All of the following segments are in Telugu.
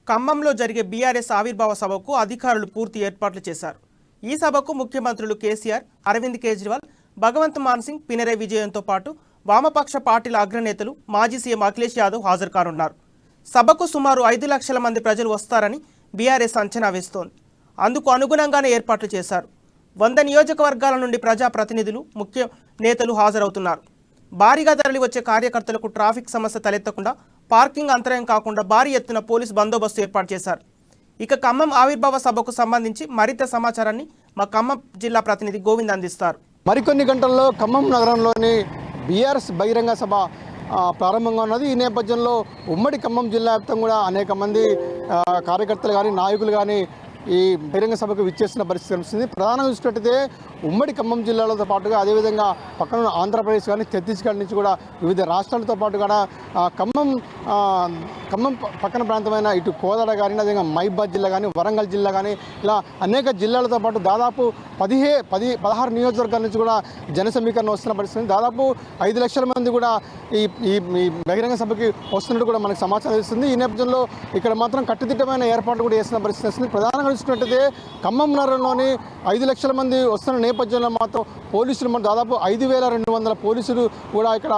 ఖమ్మంలో జరిగే బీఆర్ఎస్ ఆవిర్భావ సభకు అధికారులు పూర్తి ఏర్పాట్లు చేశారు. ఈ సభకు ముఖ్యమంత్రులు కేసీఆర్, అరవింద్ కేజ్రీవాల్, భగవంత్ మాన్ సింగ్, పినరై విజయన్తో పాటు వామపక్ష పార్టీల అగ్రనేతలు, మాజీ సీఎం అఖిలేష్ యాదవ్ హాజరు కానున్నారు. సభకు సుమారు 5 లక్షల మంది ప్రజలు వస్తారని బీఆర్ఎస్ అంచనా వేస్తోంది. అందుకు అనుగుణంగానే ఏర్పాట్లు చేశారు. 100 నియోజకవర్గాల నుండి ప్రజాప్రతినిధులు, ముఖ్య నేతలు హాజరవుతున్నారు. భారీగా తరలి వచ్చే కార్యకర్తలకు ట్రాఫిక్ సమస్య తలెత్తకుండా, పార్కింగ్ అంతరాయం కాకుండా భారీ ఎత్తున పోలీసు బందోబస్తు ఏర్పాటు చేశారు. ఇక ఖమ్మం ఆవిర్భావ సభకు సంబంధించి మరింత సమాచారాన్ని మా ఖమ్మం జిల్లా ప్రతినిధి గోవింద్ అందిస్తారు. మరికొన్ని గంటల్లో ఖమ్మం నగరంలోని బీఆర్ఎస్ బహిరంగ సభ ప్రారంభంగా ఉన్నది. ఈ నేపథ్యంలో ఉమ్మడి ఖమ్మం జిల్లా వ్యాప్తంగా కూడా అనేక మంది కార్యకర్తలు కానీ, నాయకులు కానీ ఈ బహిరంగ సభకు విచ్చేస్తున్న పరిస్థితి కనిపిస్తుంది. ప్రధానంగా చూసినట్టయితే ఉమ్మడి ఖమ్మం జిల్లాలతో పాటుగా అదేవిధంగా పక్కన ఆంధ్రప్రదేశ్ కానీ, ఛత్తీస్గఢ్ నుంచి కూడా వివిధ రాష్ట్రాలతో పాటు కూడా ఖమ్మం పక్కన ప్రాంతమైన ఇటు కోదాడ కానీ, అదేవిధంగా మహబూబాబాద్ జిల్లా కానీ, వరంగల్ జిల్లా కానీ, ఇలా అనేక జిల్లాలతో పాటు దాదాపు 16 నియోజకవర్గాల నుంచి కూడా జన సమీకరణ వస్తున్న పరిస్థితి. దాదాపు 5 లక్షల మంది కూడా ఈ బహిరంగ సభకి వస్తున్నట్టు కూడా మనకు సమాచారం ఇస్తుంది. ఈ నేపథ్యంలో ఇక్కడ మాత్రం కట్టుదిట్టమైన ఏర్పాట్లు కూడా చేస్తున్న పరిస్థితి వస్తుంది. ప్రధానంగా చూసుకున్నట్టయితే ఖమ్మం నగరంలోని 5 లక్షల మంది వస్తున్న నేపథ్యంలో మాత్రం పోలీసులు దాదాపు 5,200 పోలీసులు కూడా ఇక్కడ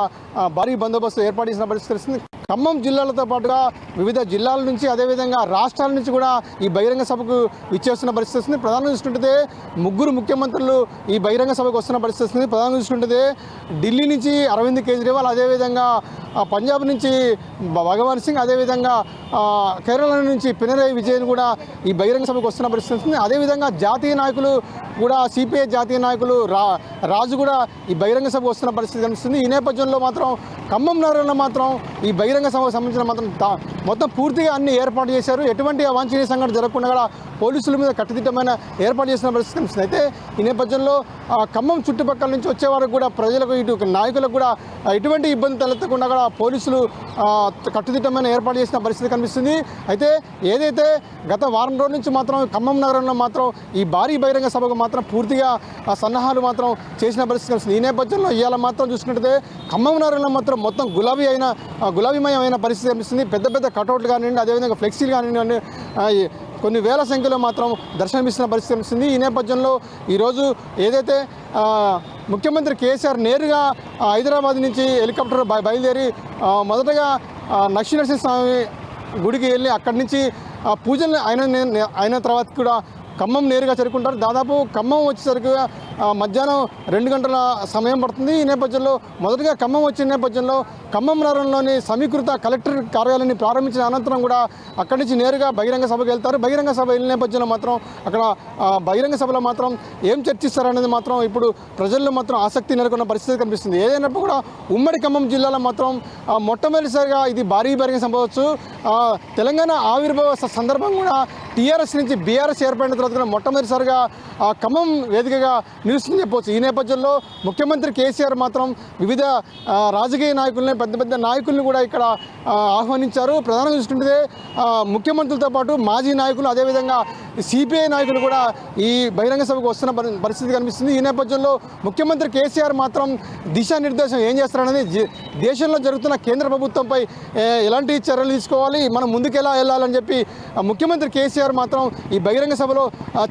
భారీ బందోబస్తు ఏర్పాటు చేసిన పరిస్థితి వస్తుంది. ఖమ్మం జిల్లాలతో పాటుగా వివిధ జిల్లాల నుంచి, అదేవిధంగా రాష్ట్రాల నుంచి కూడా ఈ బహిరంగ సభకు విచ్చేస్తున్న పరిస్థితి వస్తుంది. ప్రధానంగా చూసుకుంటే 3 ముఖ్యమంత్రులు ఈ బహిరంగ సభకు వస్తున్న పరిస్థితి వస్తుంది. ప్రధానంగా చూసుకుంటే ఢిల్లీ నుంచి అరవింద్ కేజ్రీవాల్, అదేవిధంగా పంజాబ్ నుంచి భగవంత్ సింగ్, అదేవిధంగా కేరళ నుంచి పినరై విజయన్ కూడా ఈ బహిరంగ సభకు వస్తున్న పరిస్థితి వస్తుంది. అదేవిధంగా జాతీయ నాయకులు కూడా, సిపిఐ జాతీయ నాయకులు రాజు కూడా ఈ బహిరంగ సభకు వస్తున్న పరిస్థితి కనిపిస్తుంది. ఈ నేపథ్యంలో మాత్రం ఖమ్మం నగరంలో మాత్రం ఈ బహిరంగ సభకు సంబంధించిన మాత్రం మొత్తం పూర్తిగా అన్ని ఏర్పాటు చేశారు. ఎటువంటి అవాంఛనీయ సంఘటన జరగకుండా కూడా పోలీసుల మీద కట్టుదిట్టమైన ఏర్పాటు చేసిన పరిస్థితి కనిపిస్తుంది. అయితే ఈ నేపథ్యంలో ఖమ్మం చుట్టుపక్కల నుంచి వచ్చే వారికి కూడా, ప్రజలకు, ఇటు నాయకులకు కూడా ఎటువంటి ఇబ్బంది తలెత్తకుండా కూడా పోలీసులు కట్టుదిట్టమైన ఏర్పాటు చేసిన పరిస్థితి కనిపిస్తుంది. అయితే ఏదైతే గత వారం రోజుల నుంచి మాత్రం ఖమ్మం నగరంలో మాత్రం ఈ భారీ బహిరంగ సభకు మాత్రం పూర్తిగా సన్నాహాలు మాత్రం చేసిన పరిస్థితి కనిపిస్తుంది. ఈ నేపథ్యంలో ఇవాళ మాత్రం చూసుకుంటే ఖమ్మం నగరంలో మాత్రం మొత్తం గులాబీమయమైన పరిస్థితి కనిపిస్తుంది. పెద్ద పెద్ద కటౌట్లు కానివ్వండి, అదేవిధంగా ఫ్లెక్సీలు కానివ్వండి, కొన్ని వేల సంఖ్యలో మాత్రం దర్శనమిస్తున్న పరిస్థితి కనిపిస్తుంది. ఈ నేపథ్యంలో ఈరోజు ఏదైతే ముఖ్యమంత్రి కేసీఆర్ నేరుగా హైదరాబాద్ నుంచి హెలికాప్టర్ బయలుదేరి మొదటగా నరసింహస్వామి గుడికి వెళ్ళి అక్కడి నుంచి పూజలు అయిన తర్వాత కూడా ఖమ్మం నేరుగా చేరుకుంటారు. దాదాపు ఖమ్మం వచ్చేసరికి మధ్యాహ్నం 2 గంటల సమయం పడుతుంది. ఈ నేపథ్యంలో మొదటగా ఖమ్మం వచ్చిన నేపథ్యంలో ఖమ్మం నగరంలోని సమీకృత కలెక్టర్ కార్యాలయాన్ని ప్రారంభించిన అనంతరం కూడా అక్కడి నుంచి నేరుగా బహిరంగ సభకు వెళ్తారు. బహిరంగ సభ వెళ్ళిన నేపథ్యంలో మాత్రం అక్కడ బహిరంగ సభలో మాత్రం ఏం చర్చిస్తారనేది మాత్రం ఇప్పుడు ప్రజల్లో మాత్రం ఆసక్తి నెలకొన్న పరిస్థితి కనిపిస్తుంది. ఏదైనప్పుడు కూడా ఉమ్మడి ఖమ్మం జిల్లాలో మాత్రం మొట్టమొదటిసారిగా ఇది భారీ బహిరంగ సభ అవ్వచ్చు. తెలంగాణ ఆవిర్భావ సందర్భంగా కూడా టీఆర్ఎస్ నుంచి బీఆర్ఎస్ ఏర్పడిన తర్వాత కూడా మొట్టమొదటిసారిగా ఖమ్మం వేదికగా నిలుస్తుందని చెప్పవచ్చు. ఈ నేపథ్యంలో ముఖ్యమంత్రి కేసీఆర్ మాత్రం వివిధ రాజకీయ నాయకుల్ని, పెద్ద పెద్ద నాయకుల్ని కూడా ఇక్కడ ఆహ్వానించారు. ప్రధానంగా చూసుకుంటే ముఖ్యమంత్రులతో పాటు మాజీ నాయకులు, అదేవిధంగా సిపిఐ నాయకులు కూడా ఈ బహిరంగ సభకు వస్తున్న పరిస్థితి కనిపిస్తుంది. ఈ నేపథ్యంలో ముఖ్యమంత్రి కేసీఆర్ మాత్రం దిశానిర్దేశం ఏం చేస్తారనేది, దేశంలో జరుగుతున్న కేంద్ర ప్రభుత్వంపై ఎలాంటి చర్యలు తీసుకోవాలి, మనం ముందుకెలా వెళ్ళాలని చెప్పి ముఖ్యమంత్రి కేసీఆర్ మాత్రం ఈ బహిరంగ సభలో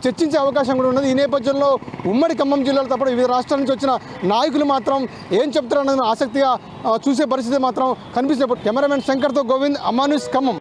చర్చించే అవకాశం కూడా ఉన్నది. ఈ నేపథ్యంలో ఉమ్మడి ఖమ్మం జిల్లాలతో పాటు వివిధ రాష్ట్రాల నుంచి వచ్చిన నాయకులు మాత్రం ఏం చెప్తారన్నది ఆసక్తిగా చూసే పరిస్థితి మాత్రం కనిపిస్తుంది. కెమెరామెన్ శంకర్తో గోవింద్, అమాన్యూస్, ఖమ్మం.